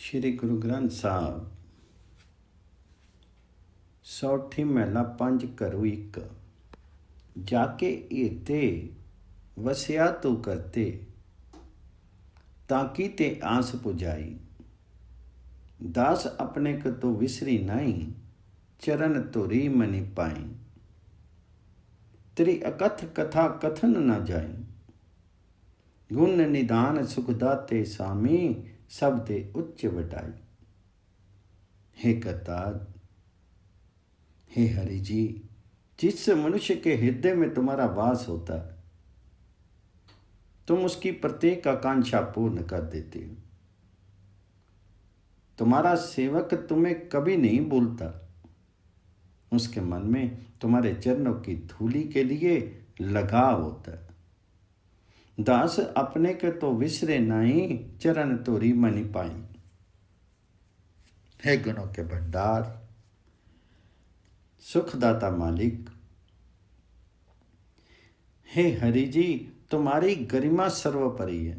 श्री गुरु ग्रंथ साहब सौठी महला 5 घरों 1। जाके एते वसिया तू करते, ताकि ते आस पुजाई। दास अपने को तो विसरी नहीं, चरण तुरी मनी पाई। तेरी अकथ कथा कथन न जाई, गुण निदान सुख दाते स्वामी, सब दे उच्च वटाई। हे करतार, हे हरि जी, जिस मनुष्य के हृदय में तुम्हारा वास होता है, तुम उसकी प्रत्येक आकांक्षा पूर्ण कर देते हो। तुम्हारा सेवक तुम्हें कभी नहीं भूलता। उसके मन में तुम्हारे चरणों की धूलि के लिए लगाव होता है। दास अपने के तो विसरे नहीं, चरण तोरी मनी पाई। हे गुणों के भंडार, सुखदाता मालिक, हे हरि जी, तुम्हारी गरिमा सर्वोपरि है।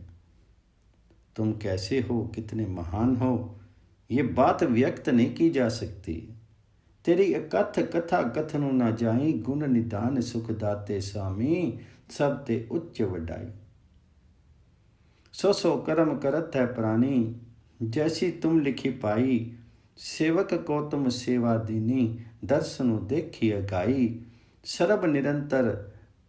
तुम कैसे हो, कितने महान हो, ये बात व्यक्त नहीं की जा सकती। तेरी अकथ कथा कथनु न जाई, गुण निदान सुख दाते स्वामी, सब ते उच्च वडाई। सो कर्म करत है प्राणी, जैसी तुम लिखी पाई। सेवक को तुम सेवा दीनी, दर्शनु देखी अगाई। सरब निरंतर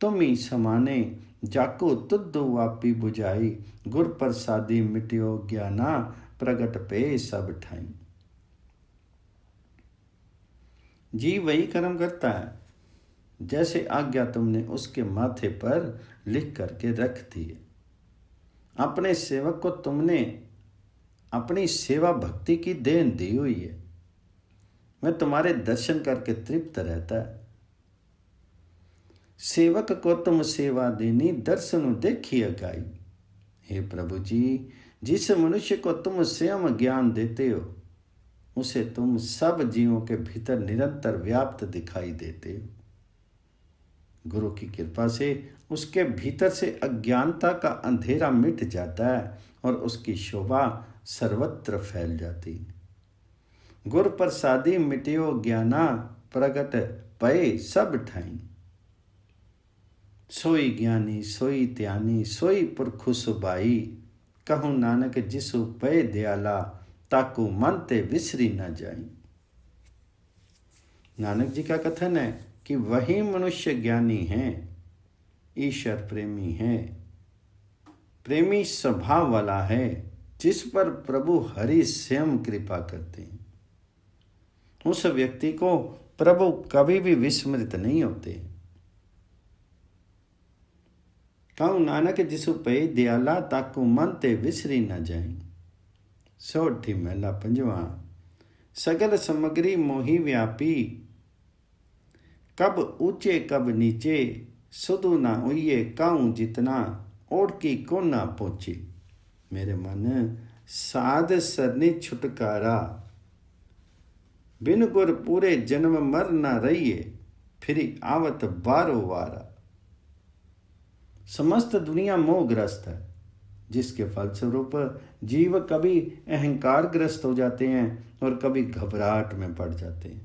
तुम ही समाने, जाको तुद्धु वापी बुझाई। गुर प्रसादी मिट्यो ज्ञाना, प्रगट पे सब ठाई। जी वही कर्म करता है जैसे आज्ञा तुमने उसके माथे पर लिख करके रख दी है। अपने सेवक को तुमने अपनी सेवा भक्ति की देन दी हुई है। वह तुम्हारे दर्शन करके तृप्त रहता है। सेवक को तुम सेवा देनी, दर्शन देखी अगाई। हे प्रभु जी, जिस मनुष्य को तुम स्वयं ज्ञान देते हो, उसे तुम सब जीवों के भीतर निरंतर व्याप्त दिखाई देते हो। गुरु की कृपा से उसके भीतर से अज्ञानता का अंधेरा मिट जाता है और उसकी शोभा सर्वत्र फैल जाती। गुर प्रसादी मिट्यो ज्ञाना, प्रगट पए सब ठाई। सोई ज्ञानी सोई त्यानी, सोई पुरखु सुबाई। कहूँ नानक जिसु पए दयाला, ताकू मन ते विसरी न जाई। नानक जी का कथन है कि वही मनुष्य ज्ञानी है, ईश्वर प्रेमी है, प्रेमी स्वभाव वाला है, जिस पर प्रभु हरि स्वयं कृपा करते हैं। उस व्यक्ति को प्रभु कभी भी विस्मृत नहीं होते। कहूँ नानक जिसु पे दयाला, ताकू मन ते विसरी न जाए। सोठी महला 5। सगल समग्री मोही व्यापी, कब ऊंचे कब नीचे। सुधु ना उइये काऊं जितना, ओढ़ की को ना पहुंचे। मेरे मन साध सरनी छुटकारा, बिन गुर पूरे जन्म मर न रहिए। फिर आवत बारो वारा। समस्त दुनिया मोहग्रस्त है, जिसके फलस्वरूप जीव कभी अहंकार ग्रस्त हो जाते हैं और कभी घबराहट में पड़ जाते हैं।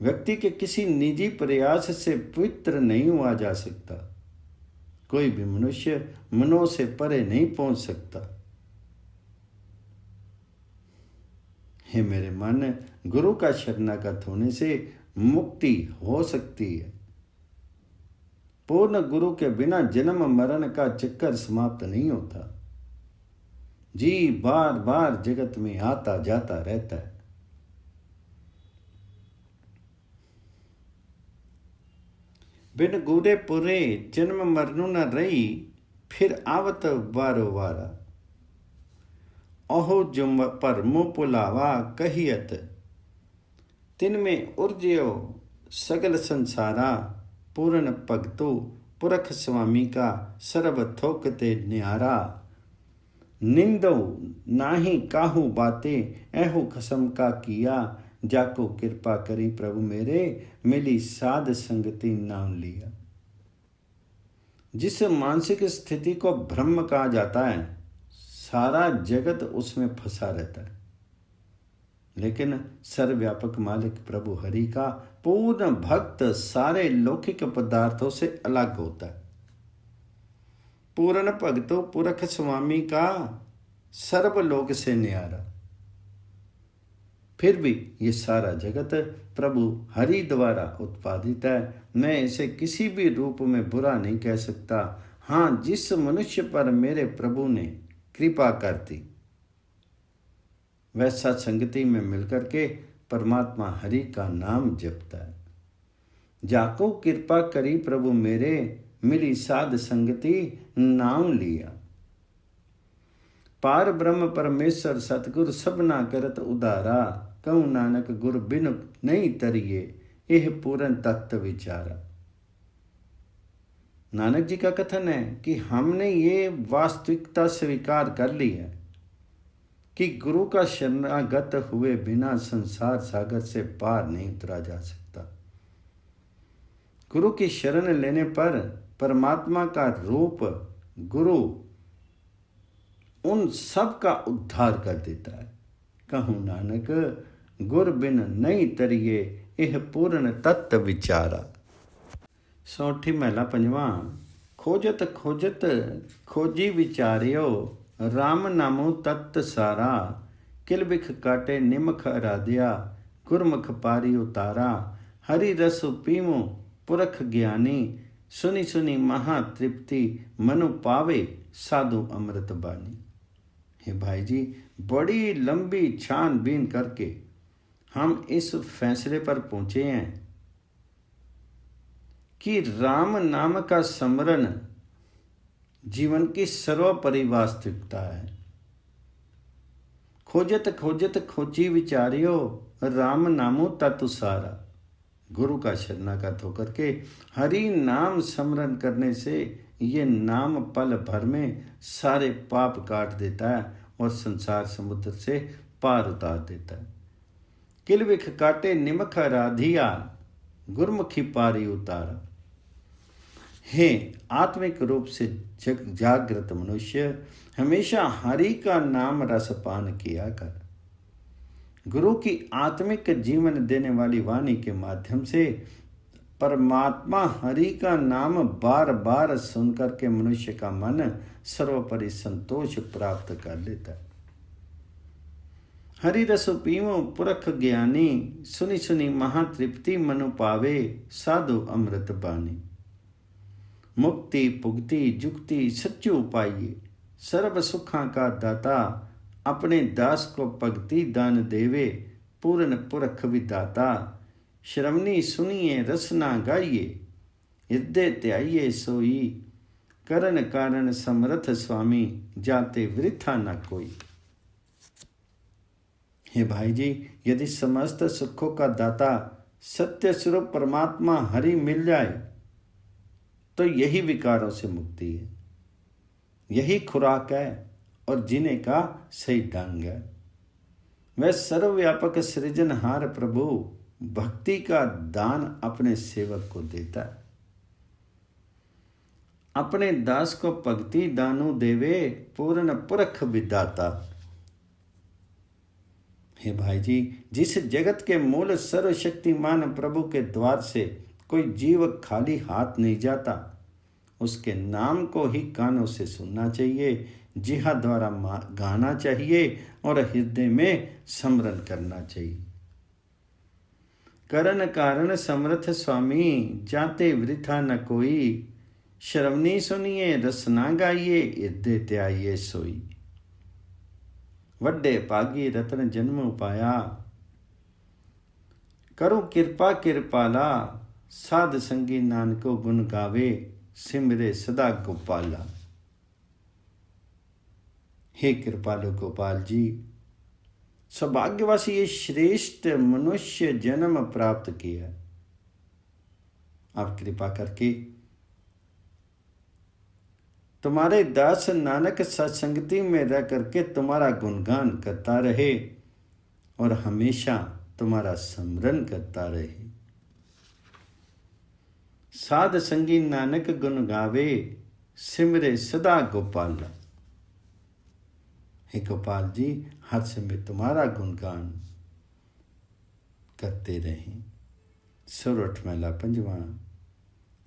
व्यक्ति के किसी निजी प्रयास से पवित्र नहीं हुआ जा सकता। कोई भी मनुष्य मनों से परे नहीं पहुंच सकता। हे मेरे मन, गुरु का शरणागत होने से मुक्ति हो सकती है। पूर्ण गुरु के बिना जन्म मरण का चक्कर समाप्त नहीं होता। जी बार बार जगत में आता जाता रहता है। बिन गुरे पुरे जन्म मरनु न रही, फिर आवत बारो वारा। ओहो जुम पर मुँह पुलावा कहियत, तिन में उर्जयो सगल संसारा। पूर्ण भगतो पुरख स्वामी का, सर्व थोकते न्यारा। निंदो नाही काहू बातें, ऐहू खसम का किया। जाको कृपा करी प्रभु मेरे, मिली साध संगति नाम लिया। जिस मानसिक स्थिति को ब्रह्म कहा जाता है, सारा जगत उसमें फंसा रहता है, लेकिन सर्वव्यापक मालिक प्रभु हरि का पूर्ण भक्त सारे लौकिक पदार्थों से अलग होता है। पूर्ण भक्तो पुरख स्वामी का सर्वलोक से न्यारा। फिर भी ये सारा जगत प्रभु हरि द्वारा उत्पादित है। मैं इसे किसी भी रूप में बुरा नहीं कह सकता। हाँ, जिस मनुष्य पर मेरे प्रभु ने कृपा कर दी वह सत्संगति में मिलकर के परमात्मा हरि का नाम जपता है। जाको कृपा करी प्रभु मेरे, मिली साध संगति नाम लिया। पार ब्रह्म परमेश्वर सतगुर सबना करत उदारा, कहूँ नानक गुर बिनु नहीं तरिए, यह पूर्ण तत्व विचारा। नानक जी का कथन है कि हमने ये वास्तविकता स्वीकार कर ली है कि गुरु का शरणागत हुए बिना संसार सागर से पार नहीं उतरा जा सकता। गुरु की शरण लेने पर परमात्मा का रूप गुरु उन सब का उद्धार कर देता है। कहूँ नानक गुर बिन नहीं तरिए, यह पूर्ण तत्व विचारा। सौठी महला पंजवा। खोजत खोजत खोजी विचारियो, राम नामो तत्त सारा। किल बिख काटे निमख अराध्या, गुरमुख पारी उतारा। हरि रस पीमो पुरख ज्ञानी, सुनी सुनी महा तृप्ति। मनु पावे साधु अमृत बानी। हे भाई जी, बड़ी लंबी छानबीन करके हम इस फैसले पर पहुंचे हैं कि राम नाम का स्मरण जीवन की सर्वोपरि वास्तविकता है। खोजत खोजत खोजी विचारियो, राम नामो तत्व सारा। गुरु का शरणागत होकर के हरि नाम स्मरण करने से ये नाम पल भर में सारे पाप काट देता है और संसार समुद्र से पार उतार देता है। किल विख काटे निमख राधिया, गुरमुखी पारी उतारा। हे आत्मिक रूप से जागृत मनुष्य, हमेशा हरि का नाम रसपान किया कर। गुरु की आत्मिक जीवन देने वाली वाणी के माध्यम से परमात्मा हरि का नाम बार बार सुनकर के मनुष्य का मन सर्वोपरि संतोष प्राप्त कर लेता है। हरि रस पीवो पुरख ज्ञानी, सुनी सुनी महातृप्ति मनु पावे। साधु अमृत बानी। मुक्ति पुक्ति जुक्ति सच्चू पाइए, सर्व सुखा का दाता। अपने दास को भक्ति दान देवे, पूर्ण पुरख विदाता। श्रवणी सुनिए रसना गाइए, हृदय त्याइए सोई। करण कारण समर्थ स्वामी, जाते वृथा न कोई। हे भाई जी, यदि समस्त सुखों का दाता सत्य स्वरूप परमात्मा हरि मिल जाए तो यही विकारों से मुक्ति है, यही खुराक है और जीने का सही ढंग है। वह सर्वव्यापक सृजनहार प्रभु भक्ति का दान अपने सेवक को देता है। अपने दास को भक्ति दानु देवे, पूर्ण पुरख विदाता। हे भाई जी, जिस जगत के मूल सर्वशक्तिमान प्रभु के द्वार से कोई जीव खाली हाथ नहीं जाता, उसके नाम को ही कानों से सुनना चाहिए, जिहा द्वारा गाना चाहिए और हृदय में स्मरण करना चाहिए। करण कारण समर्थ स्वामी, जाते वृथा न कोई। श्रवणी सुनिए रसना गाइए, हृदय त्याइए सोई। वड्डे पागी रतन जन्म पाया, करो कृपा कृपाला। साध संगी नानको गुण गावे, सिमरे सदा गोपाला। हे कृपालु गोपाल जी, सौभाग्यवासी ये श्रेष्ठ मनुष्य जन्म प्राप्त किया। आप कृपा करके तुम्हारे दास नानक सत्संगति में रह करके तुम्हारा गुणगान करता रहे और हमेशा तुम्हारा स्मरण करता रहे। साध संगी नानक गुण गावे, सिमरे सदा गोपाला। हे गोपाल जी, हर समय तुम्हारा गुणगान करते रहें। सुरठ मैला पंजवा।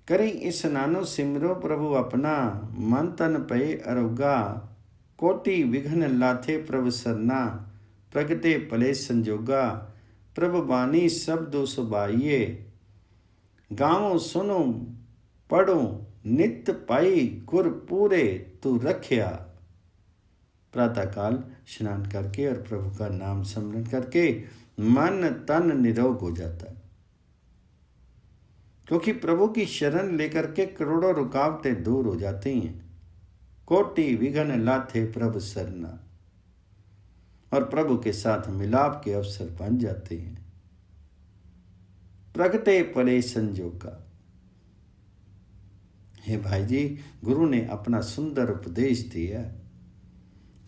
करें स्नानो सिमरो प्रभु अपना, मन तन पए अरोगा, कोटि विघ्न लाथे प्रभु सरना, प्रगटे पले संजोगा, प्रभु बानी शब्दो सुबाइये, गाँव सुनो पढ़ो नित पाई, गुर पूरे तू रखिया। प्रातःकाल स्नान करके और प्रभु का नाम स्मरण करके मन तन निरोग हो जाता है, क्योंकि प्रभु की शरण लेकर के करोड़ों रुकावटें दूर हो जाती हैं। कोटि विघ्न लाथे प्रभु सरना, और प्रभु के साथ मिलाप के अवसर बन जाते हैं। प्रगटे पले संजोगा। हे भाई जी, गुरु ने अपना सुंदर उपदेश दिया।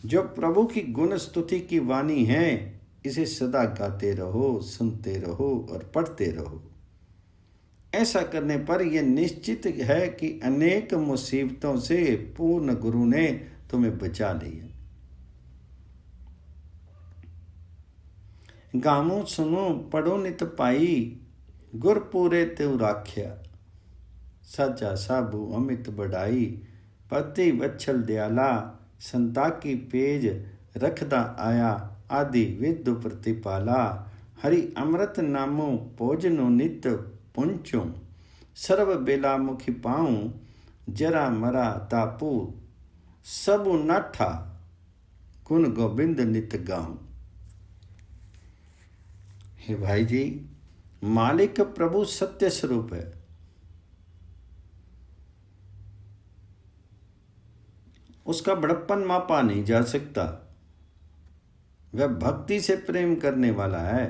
जो प्रभु की गुण स्तुति की वाणी है, इसे सदा गाते रहो, सुनते रहो और पढ़ते रहो। ऐसा करने पर यह निश्चित है कि अनेक मुसीबतों से पूर्ण गुरु ने तुम्हें बचा लिया। गामो सुनो पढ़ो नित पाई, गुर पूरे त्यों राख्या। साचा साबू अमित बढ़ाई, पति वच्छल दयाला, संताकी पेज रखदा आया, आदि विद्व प्रतिपाला। हरि अमृत नामो भोजनो नित पुंचो, सर्व बेला मुखी पाऊं, जरा मरा तापू, सबु नाठा, गुण गोविंद नित गाऊं। हे भाई जी, मालिक प्रभु सत्य स्वरूप है। उसका बड़प्पन मापा नहीं जा सकता। वह भक्ति से प्रेम करने वाला है,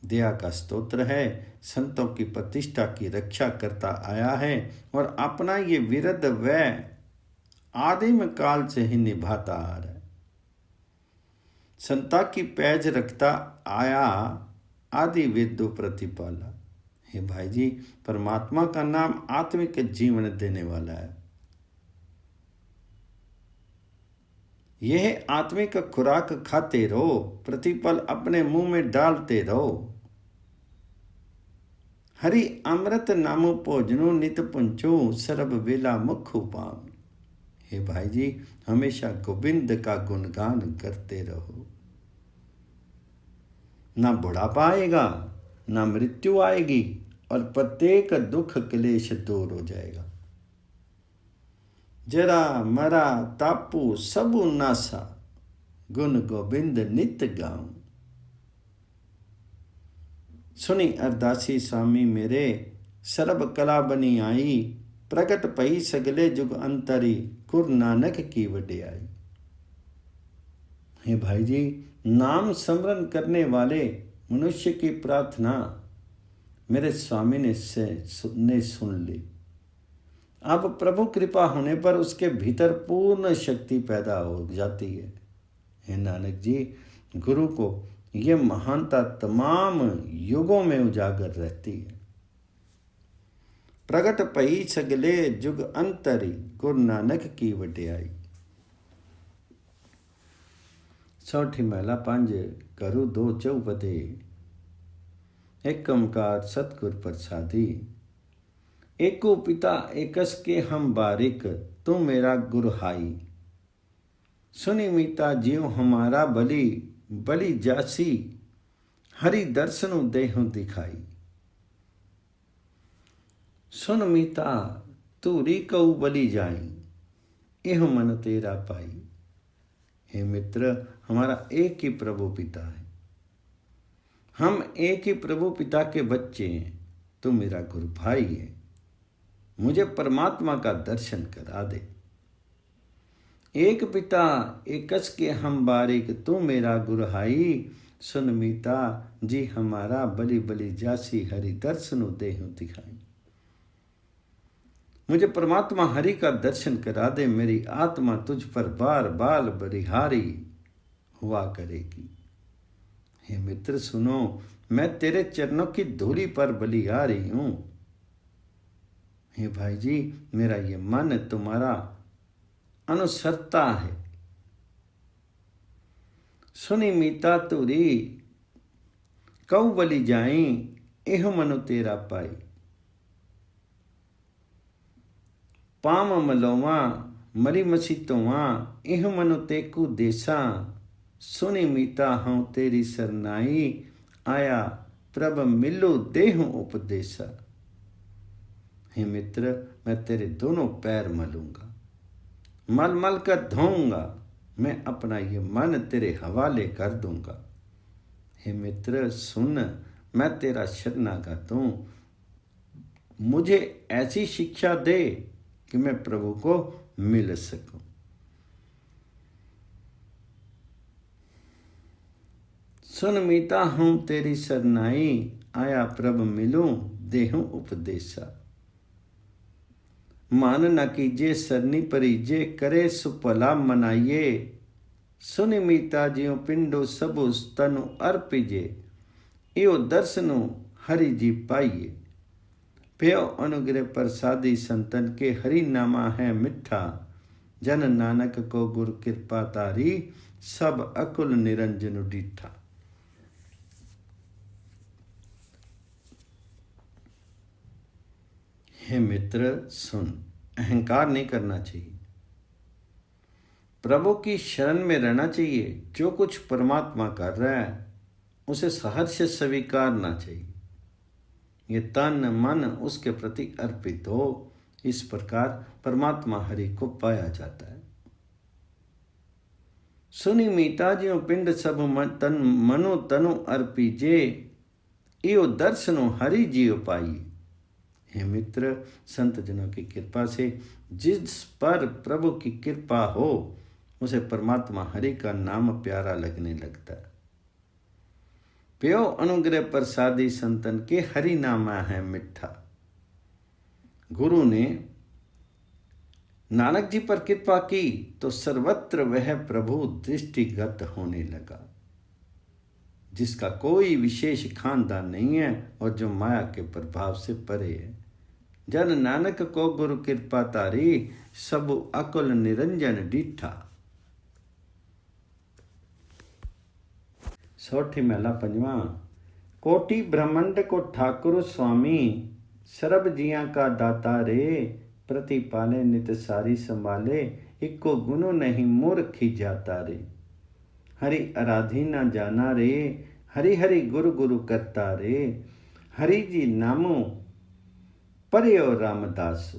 दया का स्तोत्र है, संतों की प्रतिष्ठा की रक्षा करता आया है और अपना ये विरध वह आदिम काल से ही निभाता आ रहा है। संता की पैज रखता आया, आदि विद्व प्रतिपाला। हे भाई जी, परमात्मा का नाम आत्मिक जीवन देने वाला है। यह आत्मिक खुराक खाते रहो, प्रतिपल अपने मुंह में डालते रहो। हरि अमृत नामो भोजनो नित पुंचो, सर्व वेला मुख पाम। हे भाई जी, हमेशा गोविंद का गुणगान करते रहो। ना बुढ़ापा आएगा, ना मृत्यु आएगी, और प्रत्येक दुख क्लेश दूर हो जाएगा। जरा मरा तापू सबु नासा, गुण गोविंद नित गाऊं। सुनी अरदासी स्वामी मेरे, सर्ब कला बनी आई, प्रगट पई सगले जुग अंतरी, गुरु नानक की वडियाई। हे भाई जी, नाम स्मरण करने वाले मनुष्य की प्रार्थना मेरे स्वामी ने सुन ली। अब प्रभु कृपा होने पर उसके भीतर पूर्ण शक्ति पैदा हो जाती है। हे नानक जी, गुरु को यह महानता तमाम युगों में उजागर रहती है। प्रगट पई सगले जुग अंतरी, गुरु नानक की वडियाई। सौठी महला पंज, करु दो चौपदे, एक ओंकार सतगुर प्रसादी। एको पिता एकस के हम बारिक, तू मेरा गुरु हाई। सुनी मीता जियो हमारा बलि, बलि जासी, हरि दर्शनु देहु दिखाई। सुन मीता तू रीकऊ बलि जाई, एह मन तेरा पाई। हे मित्र, हमारा एक ही प्रभु पिता है। हम एक ही प्रभु पिता के बच्चे हैं। तू मेरा गुरु भाई है। मुझे परमात्मा का दर्शन करा दे। एक पिता एकस के हम बारिक, तू मेरा गुरु हाई। सुन मीता जी हमारा, बलि बलि जासी, हरि दर्शनु देहु दिखाई। मुझे परमात्मा हरि का दर्शन करा दे। मेरी आत्मा तुझ पर बार बार बलिहारी हुआ करेगी। हे मित्र सुनो, मैं तेरे चरणों की धूली पर बलिहारी हूं। हे भाई जी, मेरा ये मन तुम्हारा अनुसरता है। सुनी मीता तुरी कऊ बलि जाई एह मनु तेरा पाई। पाम मलोवा मरी मसीतोवा एह मनु तेकू देसा। सुनी मीता हूँ तेरी सरनाई आया प्रभ मिलो देहु उपदेसा। हे मित्र, मैं तेरे दोनों पैर मलूंगा, मल मल कर धोऊंगा, मैं अपना ये मन तेरे हवाले कर दूंगा। हे मित्र सुन, मैं तेरा शरणागत हूँ, मुझे ऐसी शिक्षा दे कि मैं प्रभु को मिल सकूं। सुन मीता हूं तेरी सरनाई आया प्रभु मिलूं देहूं उपदेसा। मान न कीजे सरनी परिजे करे सुपला मनाइए। सुनि मीता जियो पिंडो सबु तनु अर्पिजे। यो दर्शनु हरि जी पाइए। प्यो अनुग्रह प्रसादी संतन के हरि नामा है मिठा। जन नानक को गुरु कृपा तारी सब अकुल निरंजन डीठा। हे मित्र सुन, अहंकार नहीं करना चाहिए, प्रभु की शरण में रहना चाहिए। जो कुछ परमात्मा कर रहा है उसे सहर्ष स्वीकारना चाहिए। ये तन मन उसके प्रति अर्पित हो, इस प्रकार परमात्मा हरि को पाया जाता है। सुनी मीता जियो पिंड सब तन मनो तनु अर्पिजे। इयो दर्शनो हरि जियो पाई। हे मित्र, संत जनों की कृपा से जिस पर प्रभु की कृपा हो उसे परमात्मा हरि का नाम प्यारा लगने लगता है। प्यो अनुग्रह प्रसादी संतन के हरि नामा है मिठा। गुरु ने नानक जी पर कृपा की तो सर्वत्र वह प्रभु दृष्टिगत होने लगा, जिसका कोई विशेष खानदान नहीं है और जो माया के प्रभाव से परे है। जन नानक को गुरु कृपा तारी सब अकुल निरंजन डीठा। सोठी महला पंजवा। कोटि ब्रह्मांड को ठाकुर स्वामी सर्ब जिया का दाता रे। प्रतिपाले नित सारी संभाले इको गुनो नहीं मूर्खी जाता रे। हरि आराधी ना जाना रे हरि हरि गुरु गुरु करता रे। हरि जी नामो पर्यो रामदासु।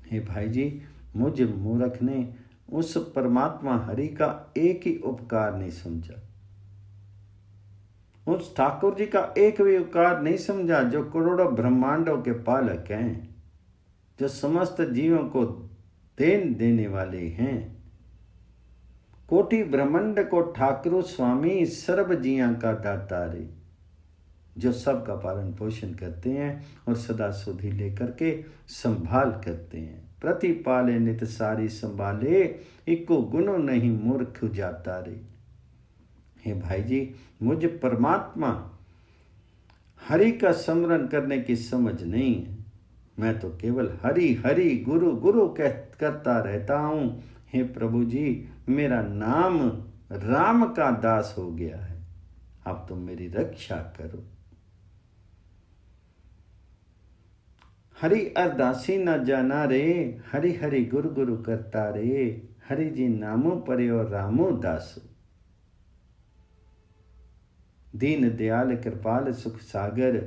हे भाई जी, मुझ मूर्ख ने उस परमात्मा हरि का एक ही उपकार नहीं समझा, उस ठाकुर जी का एक भी उपकार नहीं समझा जो करोड़ों ब्रह्मांडों के पालक हैं, जो समस्त जीवों को देन देने वाले हैं। कोटि ब्रह्मांड को ठाकुर स्वामी सर्व जिया का दाता रे, जो सबका पालन पोषण करते हैं और सदा सुधि लेकर के संभाल करते हैं। प्रतिपाले नित सारी संभाले इको गुनो नहीं मूर्ख जाता रे। हे भाई जी, मुझ परमात्मा हरि का स्मरण करने की समझ नहीं है। मैं तो केवल हरि हरि गुरु गुरु करता रहता हूँ। हे प्रभु जी, मेरा नाम राम का दास हो गया है, अब तुम मेरी रक्षा करो। हरि अरदासी न जाना रे हरि हरि गुरु गुरु करता रे। हरि जी नामो पर्यो रामो दासु। दीन दयाल कृपाल सुख सागर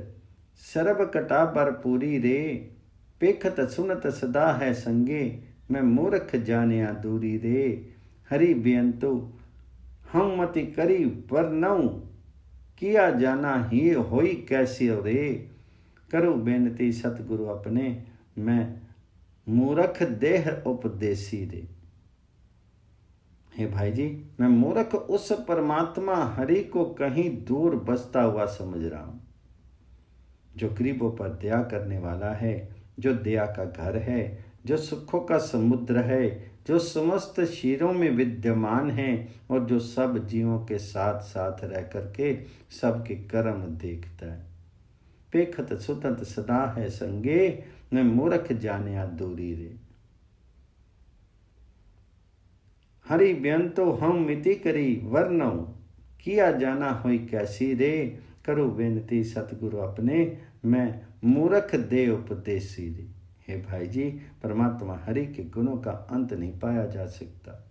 सर्व कटा भरपूरी रे। पेखत सुनत सदा है संगे मैं मूर्ख जानिया दूरी रे। हरि बेअंतु हम मति करी वर्णऊ किया जाना ही होई कैसे रे। करो बेनती सतगुरु अपने मैं मूर्ख देह उपदेसी रे। हे भाई जी, मैं मूर्ख उस परमात्मा हरि को कहीं दूर बसता हुआ समझ रहा हूं, जो गरीबों पर दया करने वाला है, जो दया का घर है, जो सुखों का समुद्र है, जो समस्त शीरों में विद्यमान है और जो सब जीवों के साथ साथ रह करके सबके कर्म देखता है। पेखत सुतंत सदा है संगे मैं मूर्ख जानिया दूरी रे। हरि बेअंतो हम मिति करी वर्णो, किया जाना हुई कैसी रे। करो बेनती सतगुरु अपने, मैं मूर्ख दे उपदेसी रे। हे भाई जी, परमात्मा हरि के गुणों का अंत नहीं पाया जा सकता,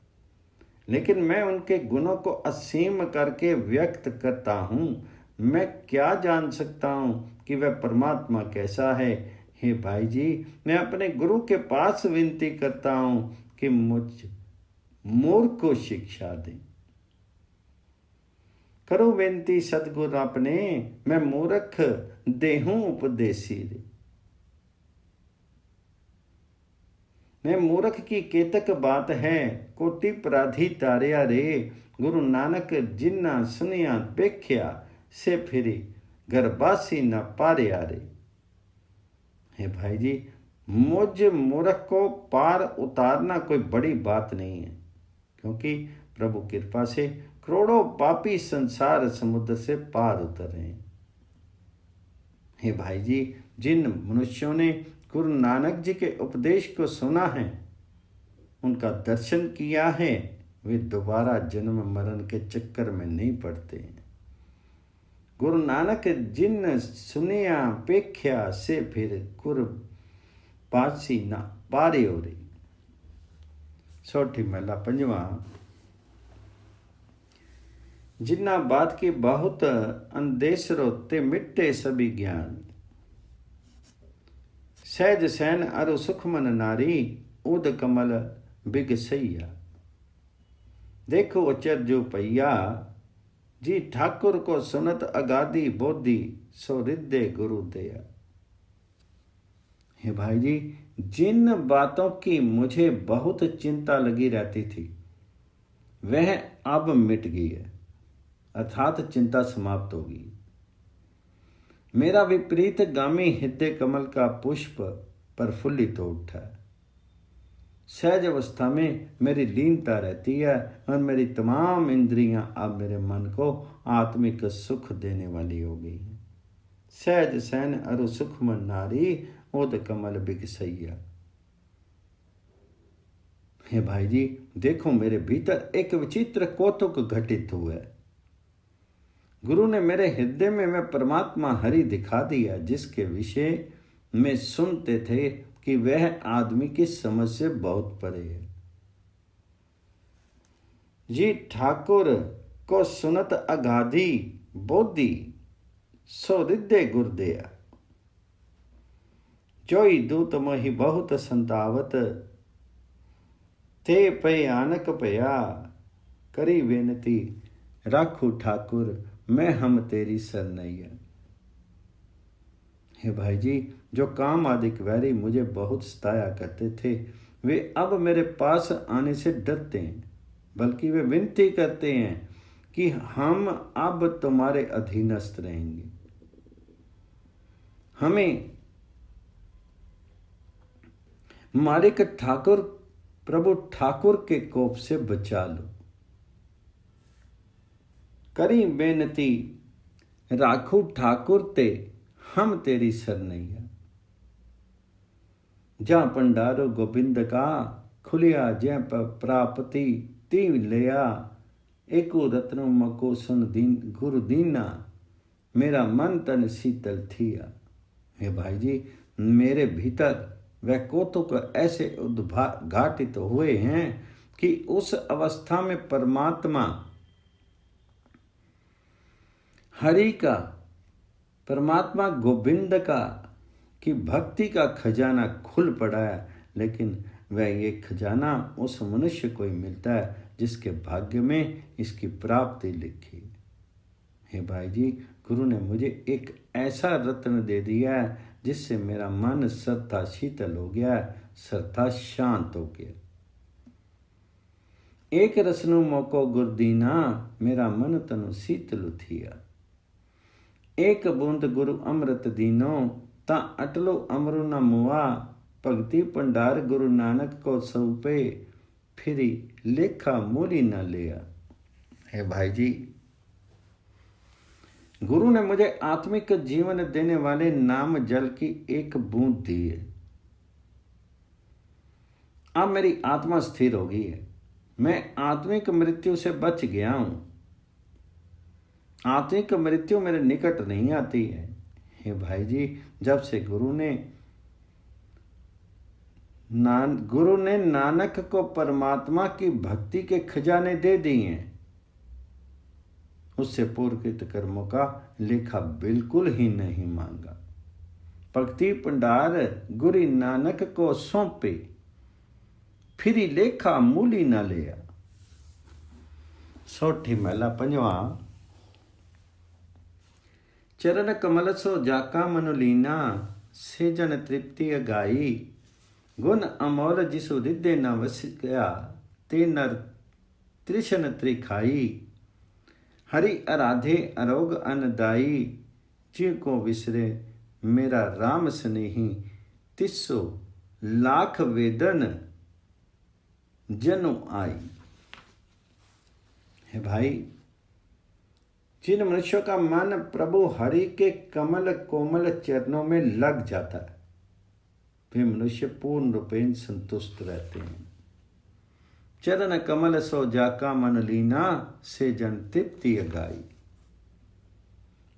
लेकिन मैं उनके गुणों को असीम करके व्यक्त करता हूँ। मैं क्या जान सकता हूँ कि वह परमात्मा कैसा है। हे भाई जी, मैं अपने गुरु के पास विनती करता हूँ कि मुझ मूर्ख को शिक्षा दें। करो बेनती सतगुरु अपने, मैं मूर्ख देहूं उपदेसी रे। मैं मूर्ख की केतक बात है, कोटि पराधी तारिया रे। गुरु नानक जिन्ना सुनिया बेख्या, से फिरी गर्भासी न पारिया रे। हे भाई जी, मुझ मूर्ख को पार उतारना कोई बड़ी बात नहीं है, क्योंकि प्रभु कृपा से करोड़ों पापी संसार समुद्र से पार उतर रहे हैं। हे भाई जी, जिन मनुष्यों ने गुरु नानक जी के उपदेश को सुना है, उनका दर्शन किया है, वे दोबारा जन्म मरण के चक्कर में नहीं पड़ते हैं। गुरु नानक जिन सुनिया पेख्या, से फिर गुर पासी ना पारे हो रही। सोठी महला पंजवा। जिन्ना बात की बहुत अंदेशरो, ते मिट्टे सभी ज्ञान। सहज सैन अरु सुखमन नारी, उद कमल बिग सैया। देखो अचर जो पैया, जी ठाकुर को सुनत अगाधी बोधी, सो रिद्धे गुरु दया। हे भाई जी, जिन बातों की मुझे बहुत चिंता लगी रहती थी, वह अब मिट गई है, अर्थात चिंता समाप्त होगी। मेरा विपरीत गामी हृदय कमल का पुष्प प्रफुल्लित हो उठा है। सहज अवस्था में मेरी लीनता रहती है और मेरी तमाम इंद्रियां अब मेरे मन को आत्मिक सुख देने वाली हो गई हैं। सहज सैन अरु सुखमन नारी, ओद कमल बिग सैया। हे भाई जी, देखो मेरे भीतर एक विचित्र कौतुक घटित हुआ है। गुरु ने मेरे हृदय में मैं परमात्मा हरि दिखा दिया, जिसके विषय में सुनते थे कि वह आदमी की समझ से बहुत परे है। जी ठाकुर को सुनत अगाधी बोधी, सो रिद्धे गुरदया। जोई दूत मोहि बहुत संतावत, ते भयानक भया। करी बेनती राखू ठाकुर, मैं हम तेरी सरनैया। हे भाई जी, जो काम आदिक वैरी मुझे बहुत सताया करते थे, वे अब मेरे पास आने से डरते हैं, बल्कि वे विनती करते हैं कि हम अब तुम्हारे अधीनस्थ रहेंगे। हमें मालिक ठाकुर प्रभु ठाकुर के कोप से बचा लो। करी बेनती राखू ठाकुर ते, हम तेरी सरनैया। जा भंडारो गोबिंद का, खुलिया जै प्रापति ती लिया। एको रत्नो मको सुन दीन गुरु दीना, मेरा मन तन शीतल थिया। हे भाई जी, मेरे भीतर वह कौतुक ऐसे उद्घाटित हुए हैं कि उस अवस्था में परमात्मा हरि का, परमात्मा गोविंद का की भक्ति का खजाना खुल पड़ा है। लेकिन वह ये खजाना उस मनुष्य को ही मिलता है जिसके भाग्य में इसकी प्राप्ति लिखी। हे भाई जी, गुरु ने मुझे एक ऐसा रत्न दे दिया है जिससे मेरा मन सर्था शीतल हो गया, सर्था शांत हो गया। एक रसनु मोको गुरदीना, मेरा मन तनु शीतल थिया। एक बूंद गुरु अमृत दीनो, ता अटलो अमरु न मुआ। भक्ति भंडार गुरु नानक को सौंपे, फिरी लेखा मोली न लिया। हे भाई जी, गुरु ने मुझे आत्मिक जीवन देने वाले नाम जल की एक बूंद दी है। अब मेरी आत्मा स्थिर हो गई है। मैं आत्मिक मृत्यु से बच गया हूँ। आत्मिक मृत्यु मेरे निकट नहीं आती है। हे भाई जी, जब से गुरु ने नानक को परमात्मा की भक्ति के खजाने दे दिए हैं, उससे पूर्वकृत कर्मों का लेखा बिल्कुल ही नहीं मांगा। भक्ति भंडार गुरु नानक को सौंपे, फिर लेखा मूली न लिया। सोठी महला पंजवा। चरण कमल सो जाका मनु लीना, से जन तृप्ति अगाई। गुण अमोल जिसु हृदय न वस गया, ते नर त्रिशन त्रिखाई। हरि आराधे अरोग अनदाई, जी को विसरे मेरा राम स्नेही। तिस्सो लाख वेदन जनु आई। है भाई, जिन मनुष्यों का मन प्रभु हरि के कमल कोमल चरणों में लग जाता है, वे मनुष्य पूर्ण रूपेण संतुष्ट रहते हैं। चरण कमल सो जाका मन लीना, से जन तृप्ति अगाई।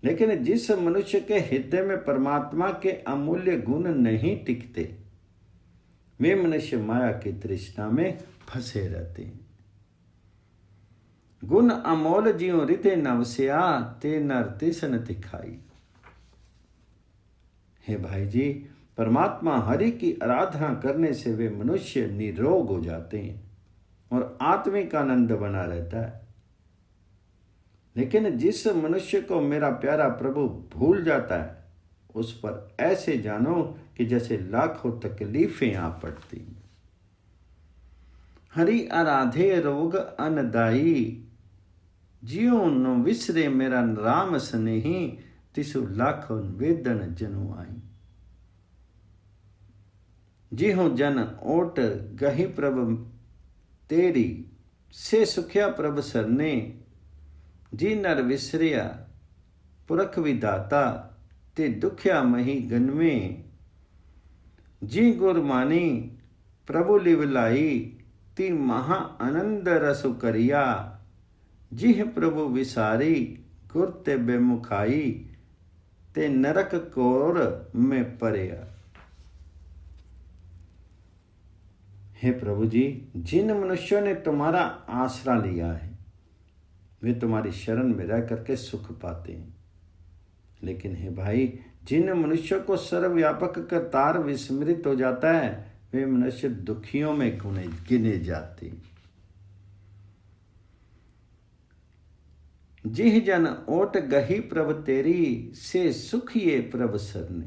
लेकिन जिस मनुष्य के हृदय में परमात्मा के अमूल्य गुण नहीं टिकते, वे मनुष्य माया की तृष्णा में फंसे रहते हैं। गुण अमोल जियो हृदय नवस्या, ते नर तिसन तिखाई। हे भाई जी, परमात्मा हरि की आराधना करने से वे मनुष्य निरोग हो जाते हैं और आत्मिक आनंद बना रहता है। लेकिन जिस मनुष्य को मेरा प्यारा प्रभु भूल जाता है, उस पर ऐसे जानो कि जैसे लाखों तकलीफें आ पड़ती। हरि आराधे रोग अनदाई, जियो न विसरे मेरा राम स्नेही। तिसु लाखों वेदन जनु आई। जी हो जन ओट गही प्रभ तेरी, से सुखिया प्रभ सरने। जी नर विसरिया पुरख विदाता, ते दुखिया मही गनवे। जी गुर मानी प्रभु लिवलाई, ती महा आनंद रसु करिया। जिह प्रभु विसारी गुर ते बेमुखाई, ते नरक कोर में परया। हे प्रभु जी, जिन मनुष्यों ने तुम्हारा आसरा लिया है, वे तुम्हारी शरण में रह करके सुख पाते हैं। लेकिन हे भाई, जिन मनुष्यों को सर्वव्यापक करतार विस्मृत हो जाता है, वे मनुष्य दुखियों में गिने जाते। जिह जन ओट गही प्रभ तेरी, से सुखिए प्रभ सरने।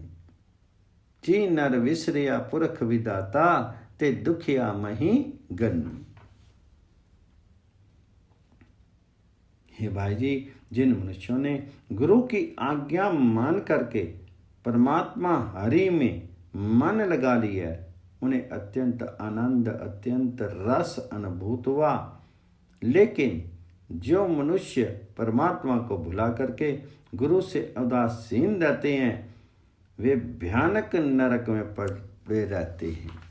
जी नर विसरिया पुरख विदाता, ते दुखिया मही गन। हे भाई जी, जिन मनुष्यों ने गुरु की आज्ञा मान करके परमात्मा हरि में मन लगा लिया है, उन्हें अत्यंत आनंद अत्यंत रस अनुभूत हुआ। लेकिन जो मनुष्य परमात्मा को भुला करके गुरु से उदासीन रहते हैं, वे भयानक नरक में पड़े रहते हैं।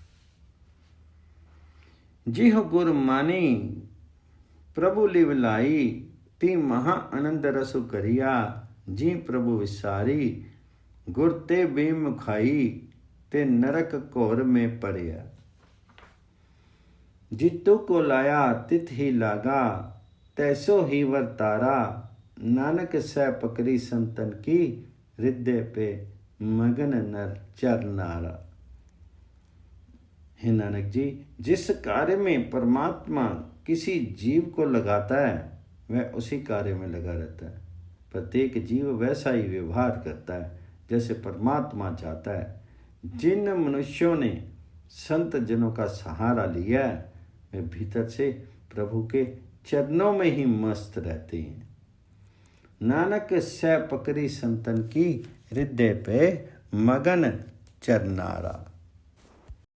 जिह गुर मानी प्रभु लिवलाई, ती महा आनंद रसु करिया। जी प्रभु विसारी गुर ते बेमुखाई, ते नरक कोर में पड़िया। जितु को लाया तित ही लागा, तैसो ही वर्तारा। नानक सह पकड़ी संतन की, हृदय पे मगन नर चरनारा। हे नानक जी, जिस कार्य में परमात्मा किसी जीव को लगाता है, वह उसी कार्य में लगा रहता है। प्रत्येक जीव वैसा ही व्यवहार करता है जैसे परमात्मा चाहता है। जिन मनुष्यों ने संत जनों का सहारा लिया है, वे भीतर से प्रभु के चरणों में ही मस्त रहते हैं। नानक सह पकड़ी संतन की, हृदय पे मगन चरनारा।